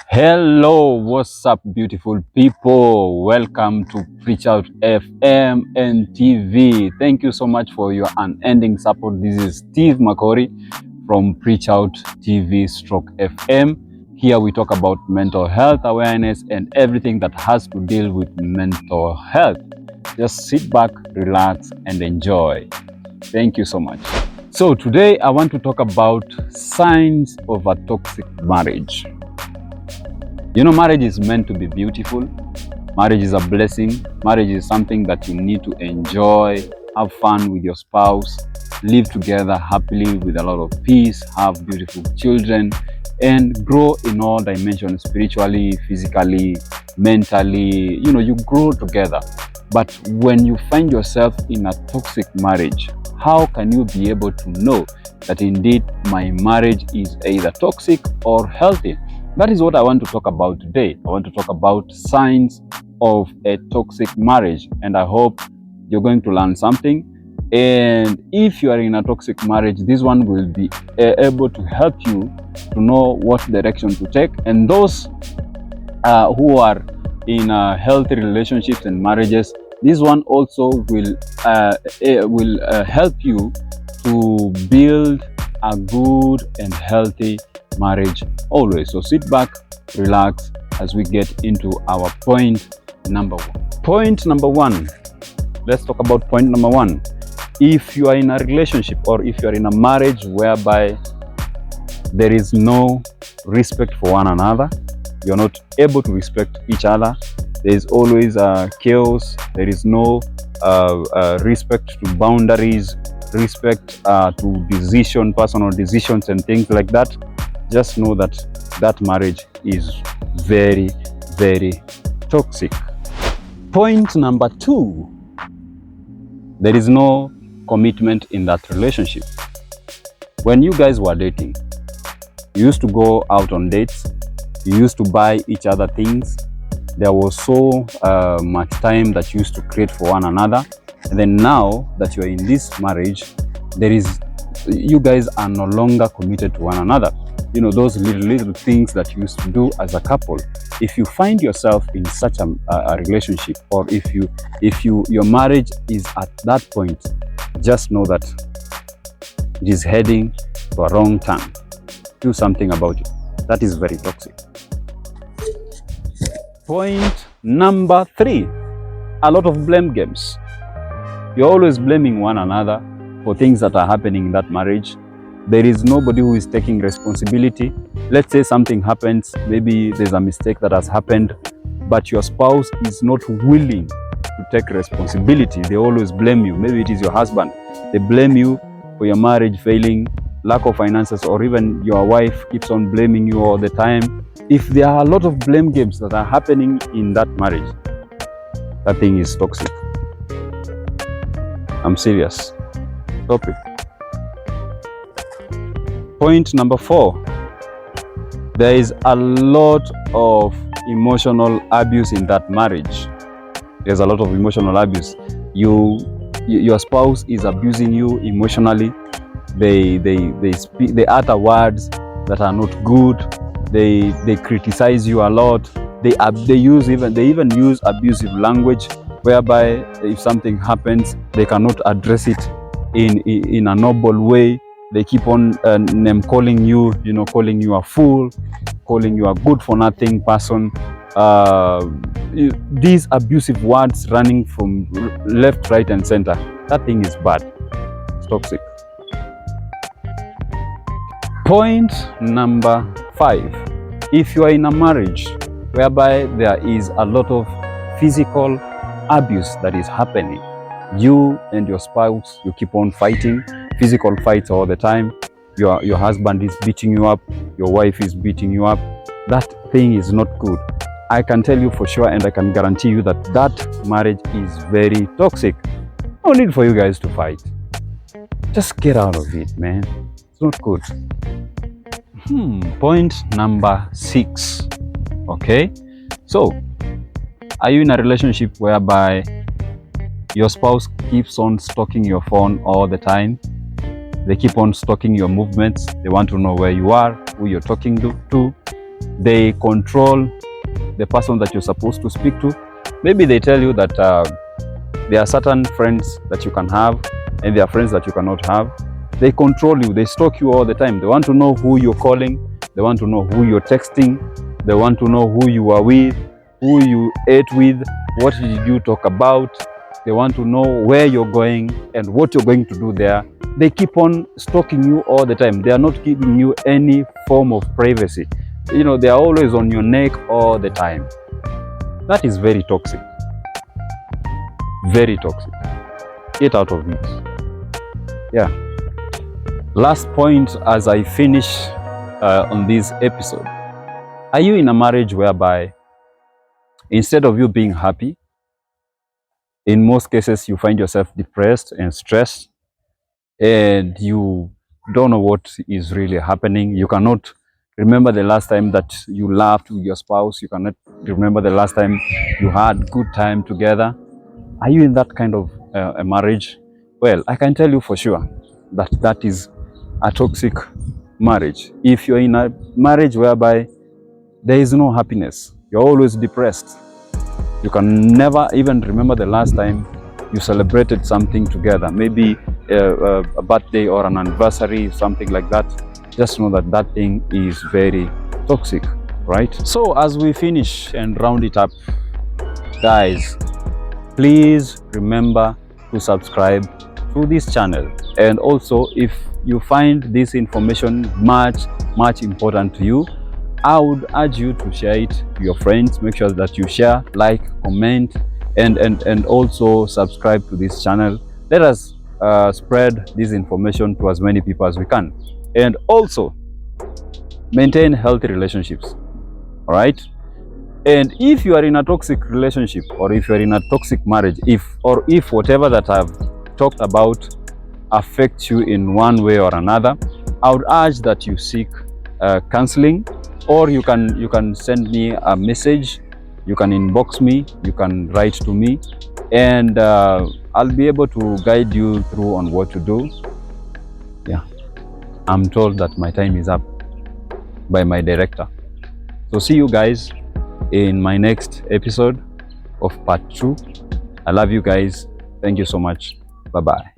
Hello, what's up, beautiful people? Welcome to Preach Out FM and TV. Thank you so much for your unending support. This is Steve Makori from Preach Out TV stroke FM. Here we talk about mental health awareness and everything that has to deal with mental health. Just sit back, relax, and enjoy. Thank you so much. So today I want to talk about signs of a toxic marriage. You know, marriage is meant to be beautiful. Marriage is a blessing. Marriage is something that you need to enjoy, have fun with your spouse, live together happily with a lot of peace, have beautiful children, and grow in all dimensions, spiritually, physically, mentally. You know, you grow together. But when you find yourself in a toxic marriage, how can you be able to know that indeed my marriage is either toxic or healthy? That is what I want to talk about today. I want to talk about signs of a toxic marriage, and I hope you're going to learn something. And if you are in a toxic marriage, this one will be able to help you to know what direction to take. And those who are in healthy relationships and marriages, this one also will help you to build a good and healthy marriage always. So sit back, relax as we get into our point number one. Point number one. Let's talk about point number one. If you are in a relationship or if you are in a marriage whereby there is no respect for one another, you're not able to respect each other, there is always chaos, there is no respect to boundaries, respect to personal decisions and things like that, just know that that marriage is very, very toxic. Point number two, there is no commitment in that relationship. When you guys were dating, you used to go out on dates, you used to buy each other things, there was so much time that you used to create for one another. And then now that you are in this marriage, you guys are no longer committed to one another. You know, those little things that you used to do as a couple. If you find yourself in such a relationship, or if your marriage is at that point, just know that it is heading to a wrong turn. Do something about it. That is very toxic. Point number three, a lot of blame games. You're always blaming one another for things that are happening in that marriage. There is nobody who is taking responsibility. Let's say something happens, maybe there's a mistake that has happened, but your spouse is not willing to take responsibility. They always blame you. Maybe it is your husband. They blame you for your marriage failing, lack of finances, or even your wife keeps on blaming you all the time. If there are a lot of blame games that are happening in that marriage, that thing is toxic. I'm serious. Stop it. Point number four, there is a lot of emotional abuse in that marriage. There's a lot of emotional abuse. Your spouse is abusing you emotionally. They utter words that are not good. They criticize you a lot. They even use abusive language, whereby if something happens, they cannot address it in a noble way. They keep on name calling you, calling you a fool, calling you a good for nothing person. These abusive words running from left, right, and center. That thing is bad. It's toxic. Point number five. If you are in a marriage whereby there is a lot of physical abuse that is happening, you and your spouse, you keep on fighting, physical fights all the time. Your husband is beating you up, your wife is beating you up. That thing is not good. I can tell you for sure, and I can guarantee you that that marriage is very toxic. No need for you guys to fight. Just get out of it, man. It's not good. Point number six. Okay, so are you in a relationship whereby your spouse keeps on stalking your phone all the time? They keep on stalking your movements. They want to know where you are, who you're talking to. They control the person that you're supposed to speak to. Maybe they tell you that there are certain friends that you can have and there are friends that you cannot have. They control you. They stalk you all the time. They want to know who you're calling. They want to know who you're texting. They want to know who you are with, who you ate with, what did you talk about. They want to know where you're going and what you're going to do there. They keep on stalking you all the time. They are not giving you any form of privacy. You know, they are always on your neck all the time. That is very toxic. Very toxic. Get out of it. Yeah. Last point as I finish on this episode. Are you in a marriage whereby instead of you being happy, in most cases you find yourself depressed and stressed and you don't know what is really happening? You cannot remember the last time that you laughed with your spouse. You cannot remember the last time you had good time together. Are you in that kind of a marriage? Well, I can tell you for sure that that is a toxic marriage. If you're in a marriage whereby there is no happiness, you're always depressed, you can never even remember the last time you celebrated something together, maybe a birthday or an anniversary, something like that, just know that that thing is very toxic, right? So as we finish and round it up, guys, please remember to subscribe to this channel. And also, if you find this information much important to you, I would urge you to share it to your friends. Make sure that you share, like, comment, and also subscribe to this channel. Let us spread this information to as many people as we can. And also, maintain healthy relationships. All right? And if you are in a toxic relationship, or if you are in a toxic marriage, if whatever that I've talked about affects you in one way or another, I would urge that you seek counseling, or you can send me a message, you can inbox me, you can write to me, and I'll be able to guide you through on what to do. Yeah, I'm told that my time is up by my director. So see you guys in my next episode of part 2. I love you guys. Thank you so much. Bye-bye.